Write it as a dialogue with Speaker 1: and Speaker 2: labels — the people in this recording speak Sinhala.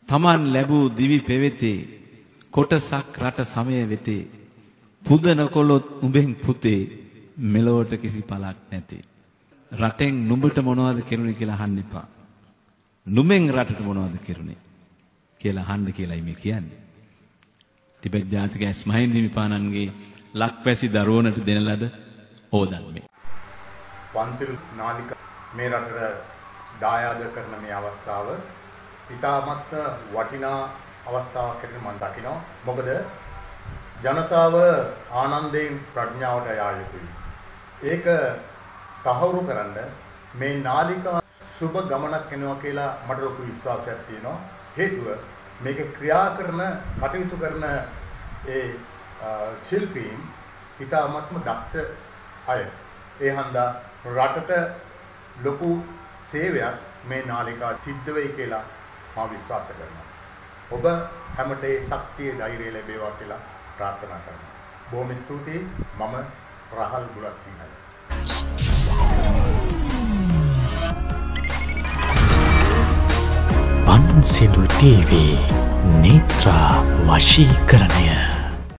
Speaker 1: Taman ලැබූ දිවි පෙවෙතේ කොටසක් රට සමය වෙතේ පුදන කොළොත් උඹෙන් පුතේ මෙලොවට කිසි පළක් නැතේ. රටෙන් නුඹට මොනවද කෙරුණේ කියලා අහන්න එපා. නුඹෙන් රටට මොනවද කෙරුණේ කියලා අහන්න කියලායි මේ කියන්නේ. ටිබෙට් ජාතික ඉස්මායිල් හිමිපාණන්ගේ ලක්වැසි දරුවනට දෙන ලද ඕදන් මේ.
Speaker 2: පන්සිල් නාලිකා මේ රටට දායාද කරන මේ අවස්ථාව ඉතාමත් වටිනා අවස්ථාවක් හැටියට මම දකිනවා. මොකද ජනතාව ආනන්දයෙන් ප්‍රඥාවට යා යුතුයි. ඒක තහවුරු කරන්න මේ නාලිකා සුබ ගමනක් වෙනවා කියලා මට ලොකු විශ්වාසයක් තියෙනවා. හේතුව මේක ක්‍රියා කරන කටයුතු කරන ඒ ශිල්පීන් ඉතාමත්ම දක්ෂ අය. ඒ හන්දා රටට ලොකු සේවයක් මේ නාලිකා සිද්ධ වෙයි කියලා මම විශ්වාස කරනවා. ඔබ හැමට ඒ ශක්තිය ධෛර්යය ලැබේවා කියලා ප්‍රාර්ථනා කරනවා. බොහොම ස්තුතියි. මම රහල් බුලත් සිංහල.
Speaker 3: පන්සිලු ටීවී නේත්‍රා වශීකරණය